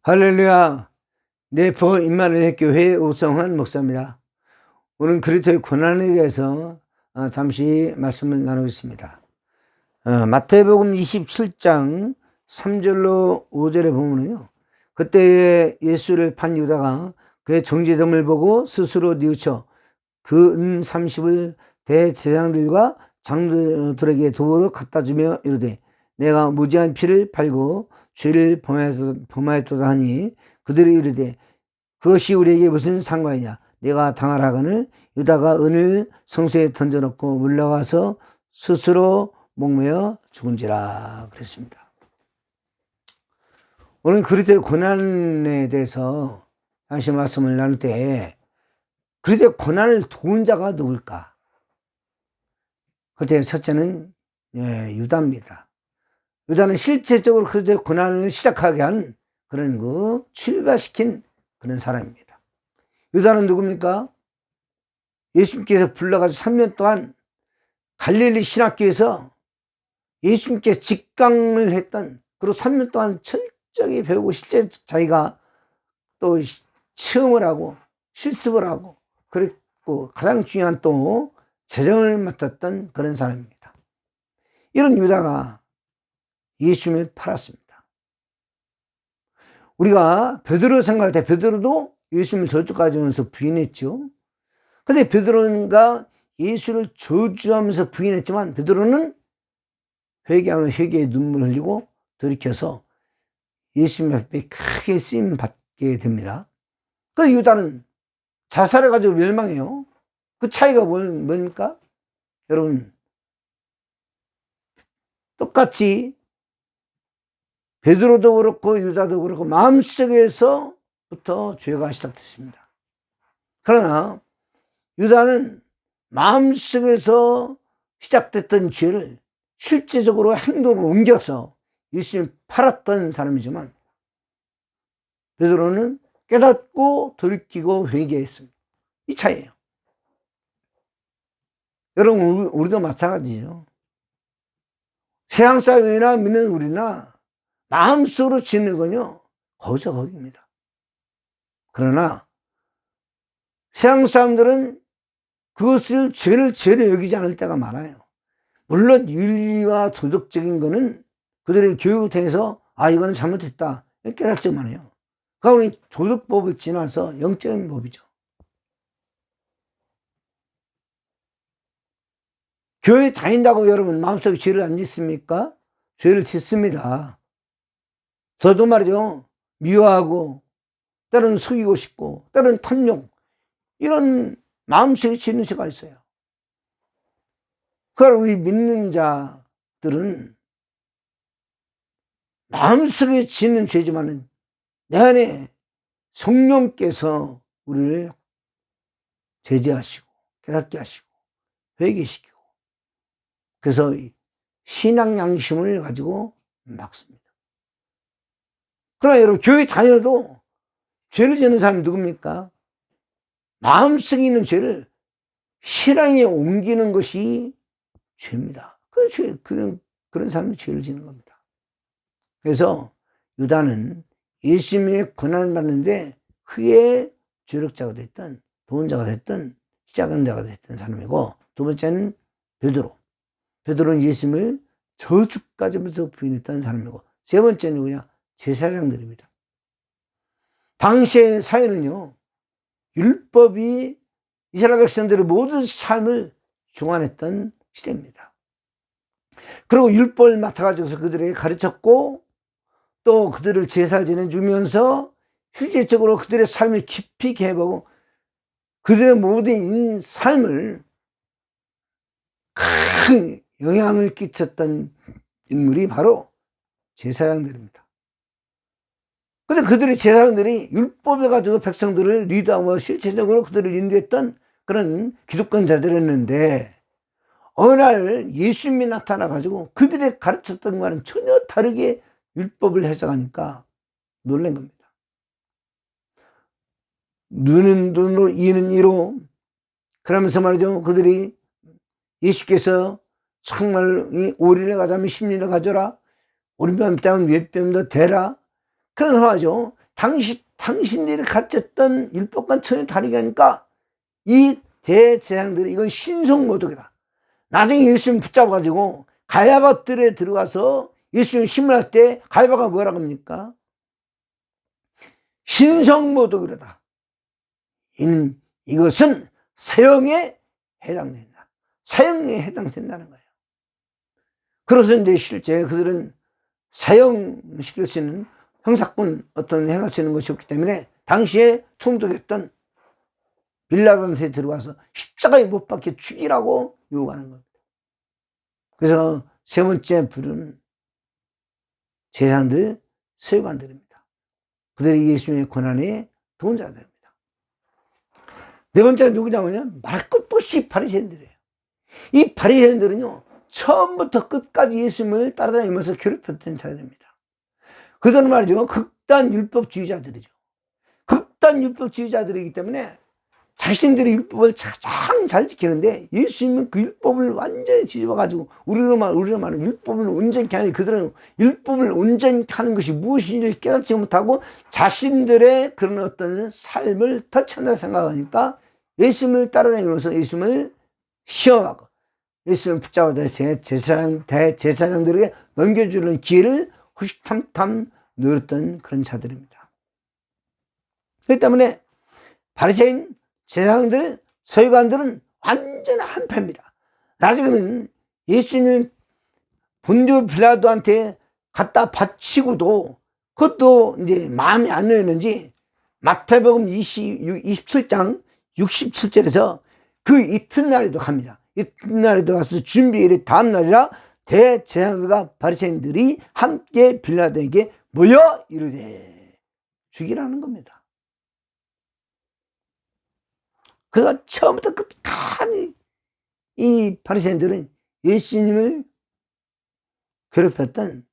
할렐루야. 내포 임마누엘 교회 오성환 목사입니다. 오늘 그리스도의 고난에 대해서 잠시 말씀을 나누겠습니다. 마태복음 27장 3절로 5절에 보면요, 그때 예수를 판 유다가 그의 정죄됨을 보고 스스로 뉘우쳐 그 은 30을 대제사장들과 장로들에게 도로 갖다 주며 이르되, 내가 무지한 피를 팔고 죄를 범하였도다 하니, 그들이 이르되, 그것이 우리에게 무슨 상관이냐? 내가 당하라거늘 유다가 은을 성소에 던져놓고 물러가서 스스로 목매어 죽은지라 그랬습니다. 오늘 그리스도의 고난에 대해서 다시 말씀을 나눌 때, 그리스도의 고난을 도운 자가 누굴까? 그때 첫째는 유다입니다. 유다는 실제적으로 그리스도의 고난을 시작하게 한 그런 출발시킨 그런 사람입니다. 유다는 누굽니까? 예수님께서 불러가지고 3년 동안 갈릴리 신학교에서 예수님께서 직강을 했던, 그리고 3년 동안 철저히 배우고 실제 자기가 또 체험을 하고 실습을 하고, 그리고 가장 중요한 또 재정을 맡았던 그런 사람입니다. 이런 유다가 예수님을 팔았습니다. 우리가 베드로 생각할 때 베드로도 예수님을 저주까지 부인했죠. 근데 베드로가 예수를 저주하면서 부인했지만, 베드로는 회개하면 회개의 눈물을 흘리고 돌이켜서 예수님 앞에 크게 쓰임 받게 됩니다. 그 유다는 자살해가지고 멸망해요. 그 차이가 뭡니까? 여러분, 똑같이 베드로도 그렇고 유다도 그렇고 마음속에서부터 죄가 시작됐습니다. 그러나 유다는 마음속에서 시작됐던 죄를 실제적으로 행동으로 옮겨서 예수님을 팔았던 사람이지만, 베드로는 깨닫고 돌이키고 회개했습니다. 이 차이예요. 여러분, 우리도 마찬가지죠. 세상 사람이나 믿는 우리나 마음속으로 짓는 건요, 거기서 거기입니다. 그러나 세상 사람들은 그것을 죄를 여기지 않을 때가 많아요. 물론 윤리와 도덕적인 거는 그들의 교육을 통해서 이거는 잘못했다 깨닫지만 해요. 그러니까 도덕법을 지나서 영적인 법이죠. 교회 다닌다고 여러분 마음속에 죄를 안 짓습니까? 죄를 짓습니다. 저도 말이죠, 미워하고 때로는 속이고 싶고 때로는 탐욕, 이런 마음속에 짓는 죄가 있어요. 그걸 우리 믿는 자들은 마음속에 짓는 죄지만 내 안에 성령께서 우리를 제재하시고 깨닫게 하시고 회개시키고, 그래서 신앙 양심을 가지고 막습니다. 그러나 여러분, 교회 다녀도 죄를 짓는 사람이 누굽니까? 마음속에 있는 죄를 신앙에 옮기는 것이 죄입니다. 그런 사람이 죄를 짓는 겁니다. 그래서 유다는 예수님의 고난을 받는데 크게 조력자가 됐던, 도원자가 됐던, 시작한 자가 됐던 사람이고, 두 번째는 베드로는 예수님을 저주까지면서 부인했던 사람이고, 세 번째는 누구냐? 제사장들입니다. 당시의 사회는요, 율법이 이스라엘 백성들의 모든 삶을 중환했던 시대입니다. 그리고 율법을 맡아가지고서 그들에게 가르쳤고, 또 그들을 제사를 지내주면서 실질적으로 그들의 삶을 깊이 개보고 그들의 모든 삶을 큰 영향을 끼쳤던 인물이 바로 제사장들입니다. 근데 그들의 제사장들이 율법을 가지고 백성들을 리드하고 실체적으로 그들을 인도했던 그런 기득권자들이었는데, 어느 날 예수님이 나타나가지고 그들의 가르쳤던 것과는 전혀 다르게 율법을 해석하니까 놀란 겁니다. 눈은 눈으로, 이는 이로, 그러면서 말이죠, 그들이 예수께서 정말 오리를 가자면 10리를 가져라, 오른뺨 따면 윗뺨도 대라, 그런 화죠. 당신들이 가졌던 율법과 전혀 다르게 하니까 이 대제사장들이 이건 신성모독이다. 나중에 예수님 붙잡아가지고 가야바 뜰에 들어가서 예수님 신문할 때 가야바가 뭐라고 합니까? 신성모독이다. 이것은 사형에 해당된다. 사형에 해당된다는 거예요. 그래서 이제 실제 그들은 사형시킬 수 있는 형사권 어떤 행할 수 있는 것이 없기 때문에 당시에 총독했던 빌라도한테 들어가서 십자가에 못 박혀 죽이라고 요구하는 겁니다. 그래서 세 번째 불은 제사장들, 서기관들입니다. 그들이 예수님의 고난에 도운 자들입니다. 네 번째가 누구냐면 말할 것도 없이 바리새인들이에요. 이 바리새인들은요 처음부터 끝까지 예수님을 따라다니면서 괴롭혔던 자들입니다. 그들은 말이죠 극단 율법주의자들이죠. 극단 율법주의자들이기 때문에 자신들의 율법을 가장 잘 지키는데 예수님은 그 율법을 완전히 뒤집어가지고 우리로 말하면 율법을 온전히 하는, 그들은 율법을 온전히 하는 것이 무엇인지 깨닫지 못하고 자신들의 그런 어떤 삶을 펼쳐낸다 생각하니까 예수님을 따라다니면서 예수님을 시험하고 예수님을 붙잡아 대제사장들에게 넘겨주는 기회를 호시탐탐 노렸던 그런 자들입니다. 그렇기 때문에 바리새인, 제사장들, 서기관들은 완전 한패입니다. 나중에는 예수님을 본디오 빌라도한테 갖다 바치고도 그것도 이제 마음이 안 놓였는지 마태복음 27장 67절에서 그 이튿날에도 갑니다. 이튿날에도 가서 준비일의 다음 날이라 대제사장들과 바리새인들이 함께 빌라도에게 모여 이르되 죽이라는 겁니다. 그가 처음부터 끝까지 이 바리새인들은 예수님을 괴롭혔던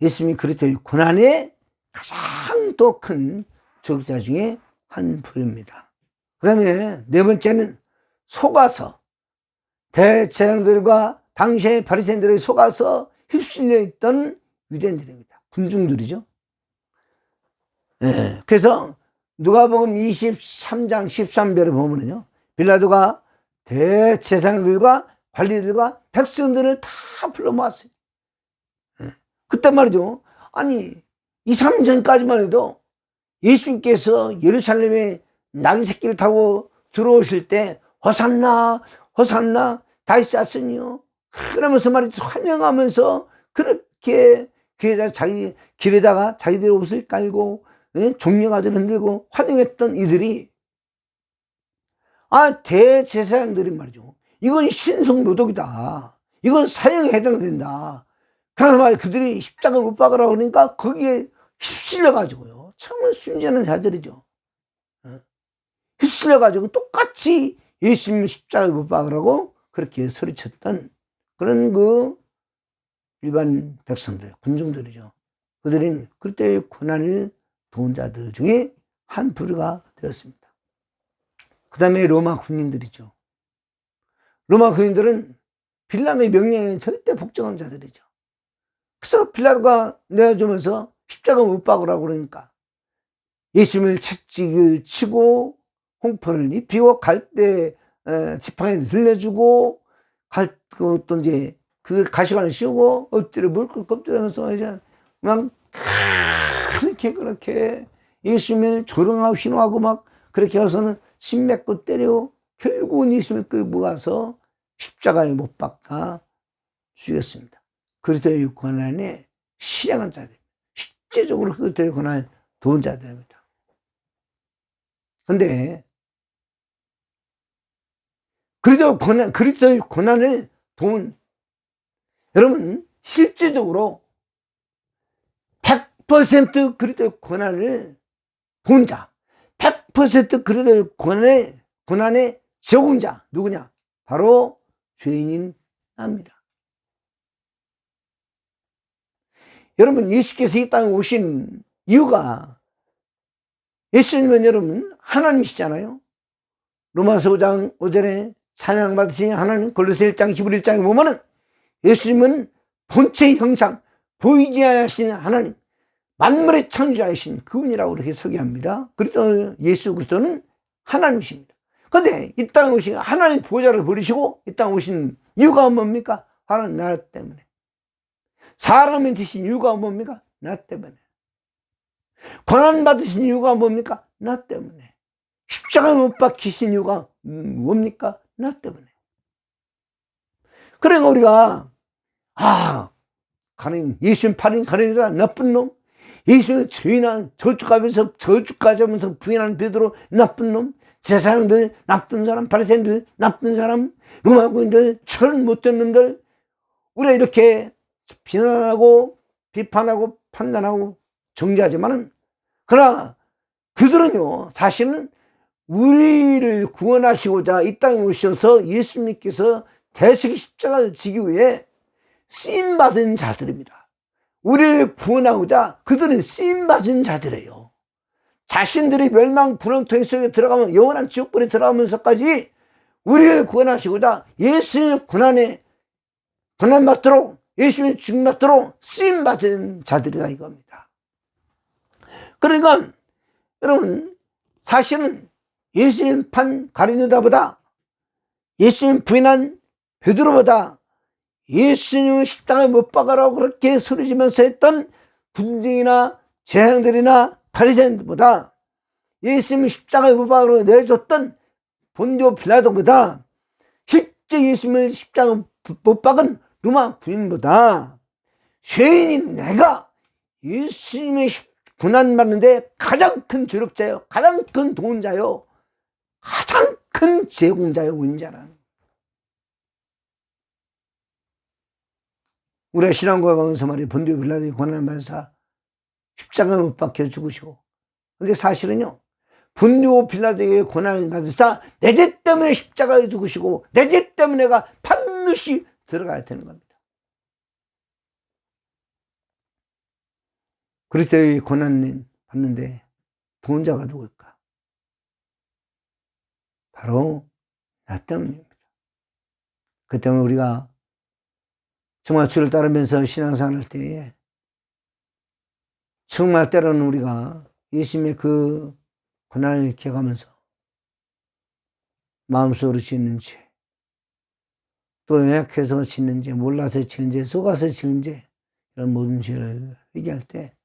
예수님이 그리스도의 고난의 가장 더 큰 조력자 중에 한 부류입니다. 그 다음에 네 번째는 속아서 대제사장들과 당시의 바리새인들에게 속아서 휩쓸려 있던 유대인들입니다. 군중들이죠. 네. 그래서 누가복음 23장 13절에 보면요 빌라도가 대제사장들과 관리들과 백성들을 다 불러 모았어요. 그때 말이죠. 아니 2, 3년 전까지만 해도 예수님께서 예루살렘에 나귀 새끼를 타고 들어오실 때 호산나 호산나 다윗의 자손이요 그러면서 말이죠 환영하면서 그렇게 길에다가 자기들의 옷을 깔고 종려가지를 흔들고 환영했던 이들이 대제사장들이 말이죠 이건 신성모독이다, 이건 사형에 해당된다. 그래서 말이죠 그들이 십자가를 못 박으라고 그러니까 거기에 휩쓸려가지고요 정말 순진한 자들이죠. 휩쓸려가지고 똑같이 예수님 십자가를 못 박으라고 그렇게 소리쳤던 그런 그 일반 백성들, 군중들이죠. 그들은 그때의 고난을 도운 자들 중에 한 부류가 되었습니다. 그 다음에 로마 군인들이죠. 로마 군인들은 빌라도의 명령에 절대 복종한 자들이죠. 그래서 빌라도가 내어주면서 십자가 못 박으라고 그러니까 예수님을 채찍을 치고 홍포를 입히고 갈 때 지팡이를 들려주고 또 이제 그 가시관을 씌우고 엎드려 물고 엎드려면서 이제 막 그렇게 예수님을 조롱하고 희롱하고 막 그렇게 해서는 침 맺고 때려 결국은 예수님을 끌고 가서 십자가에 못 박아 죽였습니다. 그리스도의 고난에 실행한 자들, 실제적으로 그리스도의 고난을 도운 자들입니다. 그런데 그리스도의 고난을 도운 여러분 실제적으로 100% 그리스도의 고난을 도운 자, 100% 그리스도의 고난의 적응자 누구냐? 바로 죄인인 나입니다. 여러분 예수께서 이 땅에 오신 이유가 예수님은 여러분 하나님이시잖아요. 로마서 5장 5절에 찬양받으신 하나님, 골로새 1장 히브리 1장에 보면은 예수님은 본체의 형상, 보이지 않으신 하나님, 만물의 창조자이신 그분이라고 그렇게 소개합니다. 그리스도 예수 그리스도는 하나님이십니다. 그런데 이 땅에 오신 하나님 보좌를 버리시고 이 땅에 오신 이유가 뭡니까? 하나님 나 때문에. 사람이 되신 이유가 뭡니까? 나 때문에. 고난 받으신 이유가 뭡니까? 나 때문에. 십자가에 못 박히신 이유가 뭡니까? 나 때문에. 그러니까 우리가 가린 예수님 팔인 가린이다 나쁜 놈, 예수님 죄인한 저주까지 하면서 부인하는 베드로 나쁜 놈, 제사장들 나쁜 사람, 바리새인들 나쁜 사람, 로마군인들 철 못된 놈들, 우리가 이렇게 비난하고 비판하고 판단하고 정죄하지만은, 그러나 그들은요 사실은 우리를 구원하시고자 이 땅에 오셔서 예수님께서 대속의 십자가를 지기 위해 쓰임받은 자들입니다. 우리를 구원하고자 그들은 쓰임받은 자들이에요. 자신들이 멸망 불황토 속에 들어가면 영원한 지옥불에 들어가면서까지 우리를 구원하시고자 예수님 고난받도록 예수님 죽임받도록 쓰임받은 자들이다 이겁니다. 그러니까 여러분 사실은 예수님 판 가룟유다보다 예수님 부인한 베드로보다 예수님 십자가에 못 박아라고 그렇게 소리지면서 했던 군중이나 제사장들이나 바리새인들보다 예수님 십자가에 못 박아라고 내줬던 본디오 빌라도보다 실제 예수님을 십자가에 못 박은 로마 군인보다 죄인인 내가 예수님의 고난받는데 가장 큰 조력자요, 가장 큰 도움자요, 가장 큰 제공자요, 은자라는. 우리가 신앙고백하면서 말이에요. 본디오 빌라도의 고난받으사 십자가에 못 박혀 죽으시고, 근데 사실은요 본디오 빌라도의 고난을 받으사 내 죄 때문에 십자가에 죽으시고 내 죄 때문에 내가 반드시 들어가야 되는 겁니다. 그리스도의 고난을 받는데 도움자가 누굴까? 바로 나 때문입니다. 그 때문에 우리가 정말 주를 따르면서 신앙생활 할 때에 정말 때로는 우리가 예수님의 그 고난을 기억하면서 마음속으로 짓는 죄, 또 연약해서 짓는 죄, 몰라서 지은 죄, 속아서 지은 죄, 이런 모든 죄를 회개할 때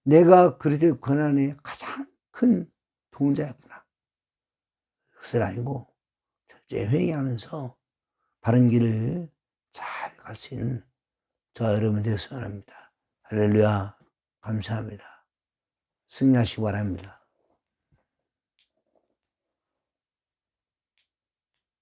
내가 그리스도의 고난의 가장 큰 도움자였구나. 그것을 알고 철저히 회개하면서 바른 길을 잘 갈 수 있는 저와 여러분 되시기 바랍니다. 할렐루야. 감사합니다. 승리하시기 바랍니다.